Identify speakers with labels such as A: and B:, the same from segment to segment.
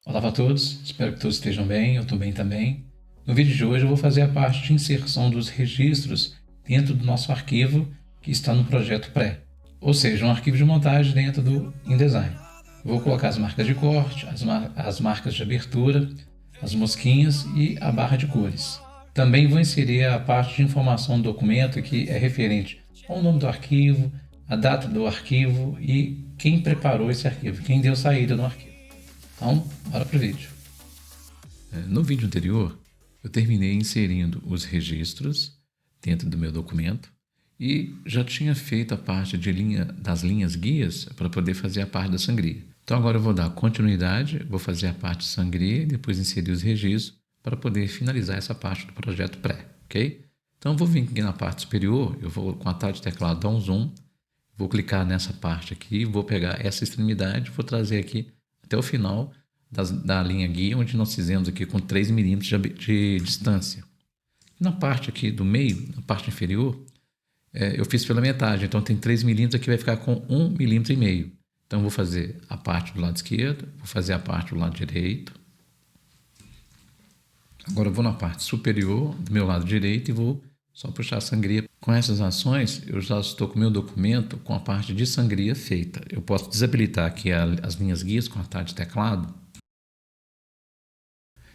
A: Olá a todos, espero que todos estejam bem, eu estou bem também. No vídeo de hoje eu vou fazer a parte de inserção dos registros dentro do nosso arquivo que está no projeto pré, ou seja, um arquivo de montagem dentro do InDesign. Eu vou colocar as marcas de corte, as marcas de abertura, as mosquinhas e a barra de cores. Também vou inserir a parte de informação do documento que é referente ao nome do arquivo, a data do arquivo e quem preparou esse arquivo, quem deu saída no arquivo. Então, bora pro vídeo. No vídeo anterior, eu terminei inserindo os registros dentro do meu documento e já tinha feito a parte das linhas guias para poder fazer a parte da sangria. Então agora eu vou dar continuidade, vou fazer a parte de sangria e depois inserir os registros para poder finalizar essa parte do projeto pré, ok? Então eu vou vir aqui na parte superior, eu vou com a atalho de teclado dar um zoom, vou clicar nessa parte aqui, vou pegar essa extremidade, vou trazer aqui até o final da linha guia, onde nós fizemos aqui com 3 milímetros de distância. Na parte aqui do meio, na parte inferior, eu fiz pela metade, então tem 3 milímetros, aqui vai ficar com 1,5 milímetro. Então vou fazer a parte do lado esquerdo, vou fazer a parte do lado direito. Agora eu vou na parte superior do meu lado direito e vou só puxar a sangria. Com essas ações, eu já estou com o meu documento com a parte de sangria feita. Eu posso desabilitar aqui as linhas guias com a atalho de teclado.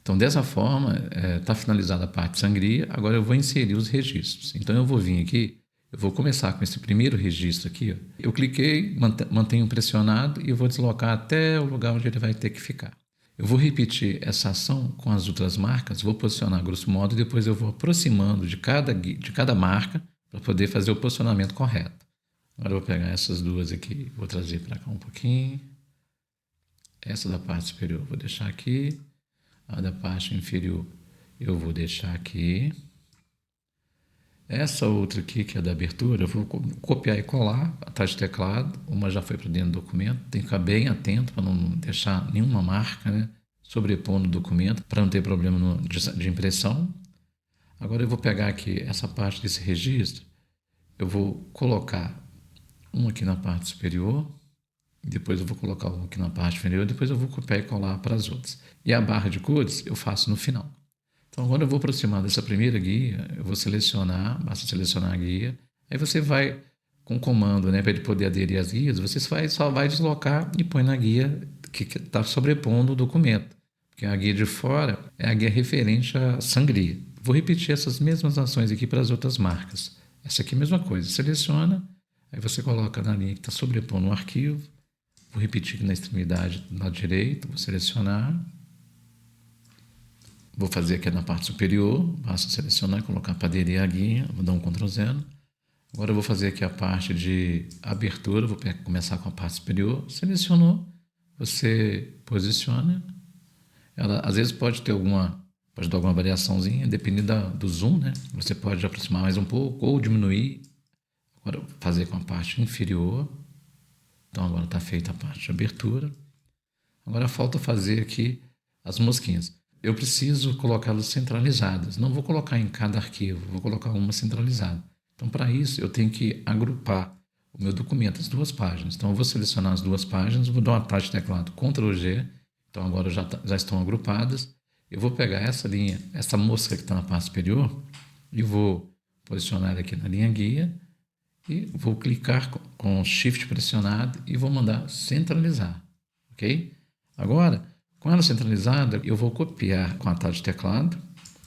A: Então, dessa forma, está finalizada a parte de sangria. Agora eu vou inserir os registros. Então, eu vou vir aqui, eu vou começar com esse primeiro registro aqui. Ó. Eu cliquei, mantenho pressionado e vou deslocar até o lugar onde ele vai ter que ficar. Eu vou repetir essa ação com as outras marcas, vou posicionar grosso modo e depois eu vou aproximando de cada marca para poder fazer o posicionamento correto. Agora eu vou pegar essas duas aqui, vou trazer para cá um pouquinho. Essa da parte superior eu vou deixar aqui. A da parte inferior eu vou deixar aqui. Essa outra aqui, que é da abertura, eu vou copiar e colar atrás do teclado. Uma já foi para dentro do documento. Tem que ficar bem atento para não deixar nenhuma marca, né, sobrepondo o documento, para não ter problema de impressão. Agora eu vou pegar aqui essa parte desse registro. Eu vou colocar um aqui na parte superior. Depois eu vou colocar um aqui na parte inferior, depois eu vou copiar e colar para as outras. E a barra de cores eu faço no final. Então agora eu vou aproximar dessa primeira guia, eu vou selecionar, basta selecionar a guia. Aí você vai com o comando, né, para ele poder aderir às guias, você só vai deslocar e põe na guia que está sobrepondo o documento. Porque a guia de fora é a guia referente à sangria. Vou repetir essas mesmas ações aqui para as outras marcas. Essa aqui é a mesma coisa, seleciona, aí você coloca na linha que está sobrepondo o arquivo. Vou repetir aqui na extremidade do lado direito, vou selecionar. Vou fazer aqui na parte superior, basta selecionar e colocar para aderir a guia, vou dar um Ctrl Z. Agora eu vou fazer aqui a parte de abertura, vou começar com a parte superior. Selecionou, você posiciona. Ela às vezes pode dar alguma variaçãozinha, dependendo do zoom, né? Você pode aproximar mais um pouco ou diminuir. Agora eu vou fazer com a parte inferior. Então agora está feita a parte de abertura. Agora falta fazer aqui as mosquinhas. Eu preciso colocá-las centralizadas. Não vou colocar em cada arquivo, vou colocar uma centralizada. Então para isso eu tenho que agrupar o meu documento, as duas páginas. Então eu vou selecionar as duas páginas, vou dar uma atalho de teclado Ctrl G. Então agora já estão agrupadas. Eu vou pegar essa linha, essa mosca que está na parte superior e vou posicionar ela aqui na linha guia. E vou clicar com o Shift pressionado e vou mandar centralizar, ok? Agora, com ela centralizada, eu vou copiar com a atalho de teclado,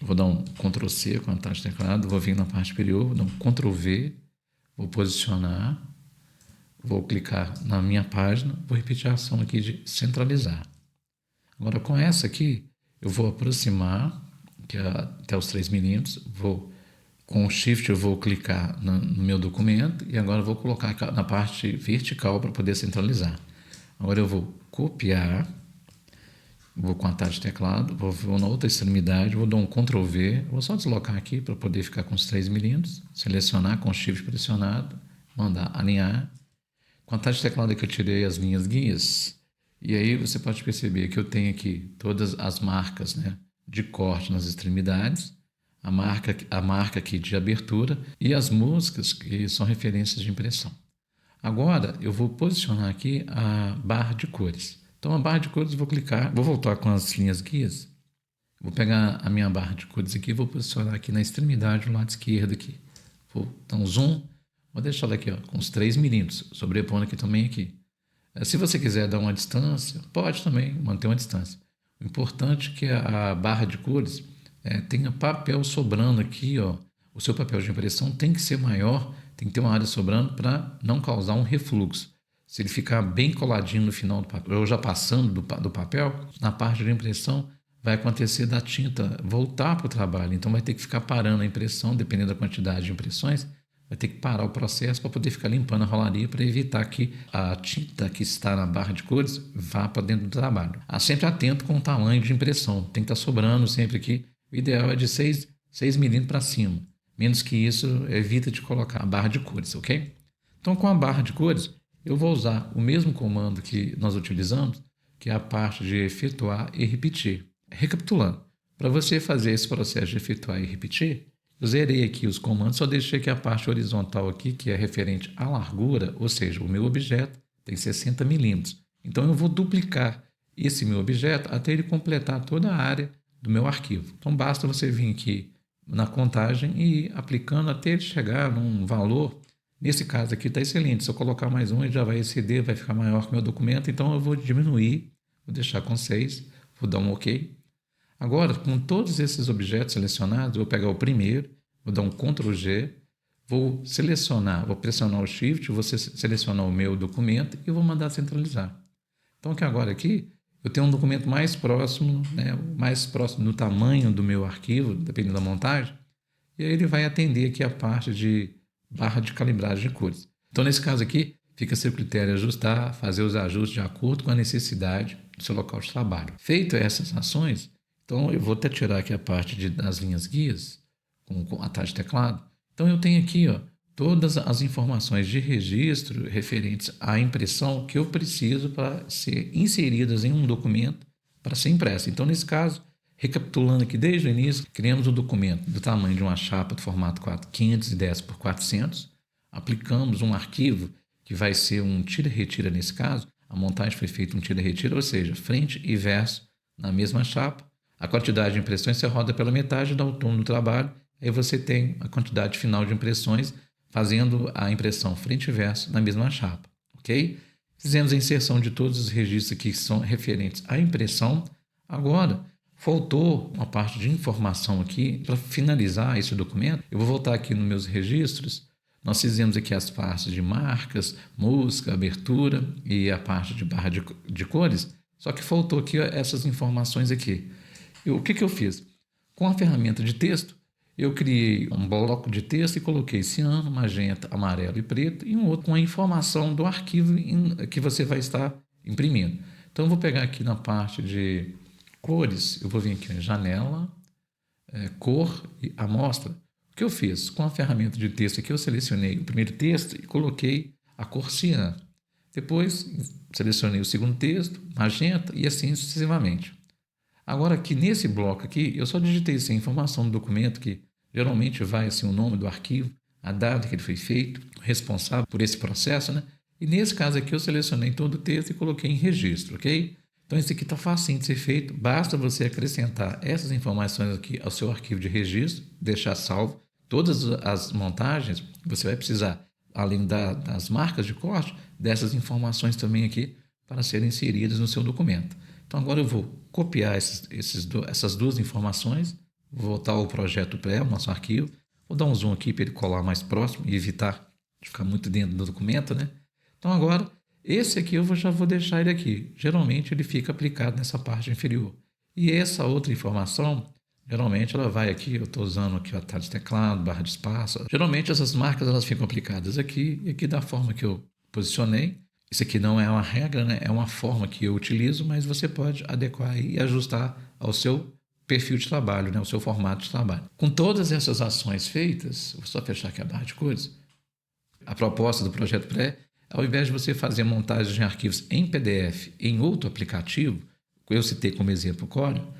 A: vou dar um Ctrl C com a atalho de teclado, vou vir na parte superior, vou dar um Ctrl V, vou posicionar, vou clicar na minha página, vou repetir a ação aqui de centralizar. Agora, com essa aqui, eu vou aproximar, que é até os 3 milímetros, com o Shift eu vou clicar no meu documento e agora eu vou colocar na parte vertical para poder centralizar. Agora eu vou copiar, vou com a atalho de teclado, vou na outra extremidade, vou dar um Ctrl V, vou só deslocar aqui para poder ficar com os 3 milímetros, selecionar com o Shift pressionado, mandar alinhar. Com a atalho de teclado que eu tirei as linhas guias, e aí você pode perceber que eu tenho aqui todas as marcas, né, de corte nas extremidades, a marca aqui de abertura e as músicas que são referências de impressão. Agora eu vou posicionar aqui a barra de cores. Então, a barra de cores, eu vou clicar, vou voltar com as linhas guias. Vou pegar a minha barra de cores aqui, vou posicionar aqui na extremidade do lado esquerdo aqui. Vou dar um zoom, vou deixar ela aqui, ó, com os 3 milímetros, sobrepondo aqui também aqui. Se você quiser dar uma distância, pode também manter uma distância. O importante é que a barra de cores tenha papel sobrando aqui, ó. O seu papel de impressão tem que ser maior, tem que ter uma área sobrando para não causar um refluxo. Se ele ficar bem coladinho no final do papel, ou já passando do papel, na parte de impressão, vai acontecer da tinta voltar para o trabalho. Então, vai ter que ficar parando a impressão, dependendo da quantidade de impressões, vai ter que parar o processo para poder ficar limpando a rolaria para evitar que a tinta que está na barra de cores vá para dentro do trabalho. Sempre atento com o tamanho de impressão. Tem que estar sobrando sempre aqui. O ideal é de 6 milímetros para cima. Menos que isso, evita de colocar a barra de cores, ok? Então, com a barra de cores, eu vou usar o mesmo comando que nós utilizamos, que é a parte de efetuar e repetir. Recapitulando, para você fazer esse processo de efetuar e repetir, eu zerei aqui os comandos, só deixei aqui a parte horizontal aqui, que é referente à largura, ou seja, o meu objeto tem 60 milímetros. Então, eu vou duplicar esse meu objeto até ele completar toda a área do meu arquivo. Então, basta você vir aqui na contagem e ir aplicando até ele chegar num valor. Nesse caso aqui está excelente. Se eu colocar mais um, ele já vai exceder, vai ficar maior que o meu documento. Então, eu vou diminuir, vou deixar com 6, vou dar um OK. Agora, com todos esses objetos selecionados, eu vou pegar o primeiro, vou dar um Ctrl G, vou selecionar, vou pressionar o Shift, vou selecionar o meu documento e vou mandar centralizar. Então, que agora aqui, eu tenho um documento mais próximo, mais próximo do tamanho do meu arquivo, dependendo da montagem, e aí ele vai atender aqui a parte de barra de calibragem de cores. Então, nesse caso aqui, fica a seu critério ajustar, fazer os ajustes de acordo com a necessidade do seu local de trabalho. Feito essas ações, então eu vou até tirar aqui a parte das linhas guias, com a taxa de teclado. Então, eu tenho aqui, ó, todas as informações de registro referentes à impressão que eu preciso para ser inseridas em um documento para ser impressa. Então, nesse caso, recapitulando aqui desde o início, criamos um documento do tamanho de uma chapa do formato 510 por 400, aplicamos um arquivo que vai ser um tira-retira nesse caso, a montagem foi feita um tira-retira, ou seja, frente e verso na mesma chapa, a quantidade de impressões você roda pela metade, dá o turno do trabalho, aí você tem a quantidade final de impressões fazendo a impressão frente e verso na mesma chapa, ok? Fizemos a inserção de todos os registros aqui que são referentes à impressão. Agora, faltou uma parte de informação aqui para finalizar esse documento. Eu vou voltar aqui nos meus registros. Nós fizemos aqui as partes de marcas, música, abertura e a parte de barra de cores, só que faltou aqui essas informações aqui. O que eu fiz? Com a ferramenta de texto, eu criei um bloco de texto e coloquei ciano, magenta, amarelo e preto e um outro com a informação do arquivo que você vai estar imprimindo. Então, eu vou pegar aqui na parte de cores, eu vou vir aqui em janela, cor e amostra. O que eu fiz? Com a ferramenta de texto aqui, eu selecionei o primeiro texto e coloquei a cor ciano. Depois, selecionei o segundo texto, magenta e assim sucessivamente. Agora, aqui nesse bloco aqui, eu só digitei essa informação do documento, que geralmente vai assim, o nome do arquivo, a data que ele foi feito, o responsável por esse processo, né? E nesse caso aqui, eu selecionei todo o texto e coloquei em registro, ok? Então, isso aqui está facinho de ser feito, basta você acrescentar essas informações aqui ao seu arquivo de registro, deixar salvo. Todas as montagens, você vai precisar, além das marcas de corte, dessas informações também aqui para serem inseridas no seu documento. Então, agora eu vou copiar essas duas informações, vou voltar ao projeto pré, o nosso arquivo, vou dar um zoom aqui para ele colar mais próximo e evitar de ficar muito dentro do documento, né? Então, agora, esse aqui eu já vou deixar ele aqui. Geralmente, ele fica aplicado nessa parte inferior. E essa outra informação, geralmente, ela vai aqui, eu estou usando aqui o atalho de teclado, barra de espaço. Geralmente, essas marcas elas ficam aplicadas aqui e aqui da forma que eu posicionei. Isso aqui não é uma regra, né? É uma forma que eu utilizo, mas você pode adequar e ajustar ao seu perfil de trabalho, né? Ao seu formato de trabalho. Com todas essas ações feitas, vou só fechar aqui a barra de cores, a proposta do projeto pré, ao invés de você fazer montagem de arquivos em PDF em outro aplicativo, eu citei como exemplo o Corel,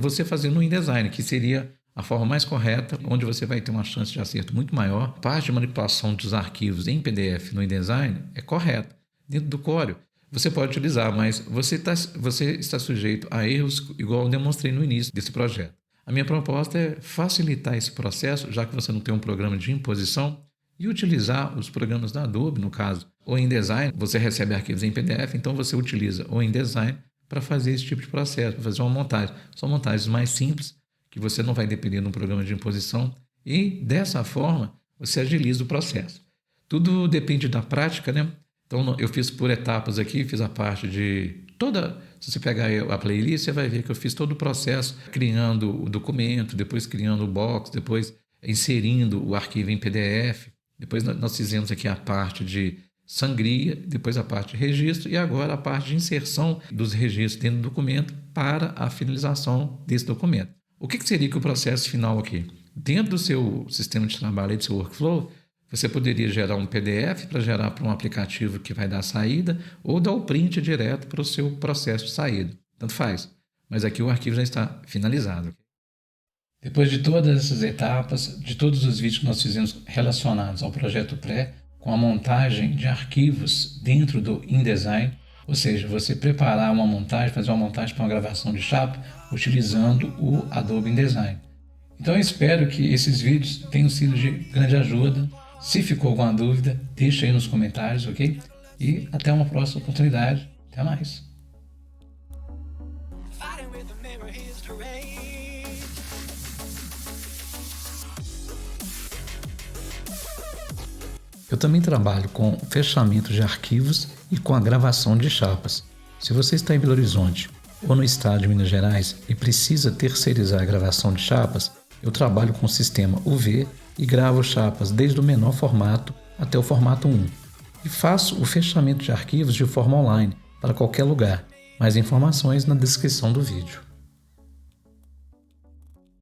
A: você fazer no InDesign, que seria a forma mais correta, onde você vai ter uma chance de acerto muito maior. A parte de manipulação dos arquivos em PDF no InDesign é correta. Dentro do Corel, você pode utilizar, mas você está sujeito a erros, igual eu demonstrei no início desse projeto. A minha proposta é facilitar esse processo, já que você não tem um programa de imposição, e utilizar os programas da Adobe, no caso, ou InDesign. Você recebe arquivos em PDF, então você utiliza o InDesign para fazer esse tipo de processo, para fazer uma montagem. São montagens mais simples, que você não vai depender de um programa de imposição, e dessa forma você agiliza o processo. Tudo depende da prática, né? Então eu fiz por etapas aqui, fiz a parte de toda... Se você pegar a playlist, você vai ver que eu fiz todo o processo, criando o documento, depois criando o box, depois inserindo o arquivo em PDF. Depois nós fizemos aqui a parte de sangria, depois a parte de registro e agora a parte de inserção dos registros dentro do documento para a finalização desse documento. O que seria o processo final aqui? Dentro do seu sistema de trabalho e do seu workflow, você poderia gerar um PDF para gerar para um aplicativo que vai dar a saída ou dar o print direto para o seu processo de saída. Tanto faz. Mas aqui o arquivo já está finalizado. Depois de todas essas etapas, de todos os vídeos que nós fizemos relacionados ao projeto pré, com a montagem de arquivos dentro do InDesign, ou seja, você preparar uma montagem, fazer uma montagem para uma gravação de chapa utilizando o Adobe InDesign. Então eu espero que esses vídeos tenham sido de grande ajuda. Se ficou alguma dúvida, deixa aí nos comentários, ok? E até uma próxima oportunidade. Até mais! Eu também trabalho com fechamento de arquivos e com a gravação de chapas. Se você está em Belo Horizonte ou no estado de Minas Gerais e precisa terceirizar a gravação de chapas, eu trabalho com o sistema UV e gravo chapas desde o menor formato até o formato 1. E faço o fechamento de arquivos de forma online para qualquer lugar. Mais informações na descrição do vídeo.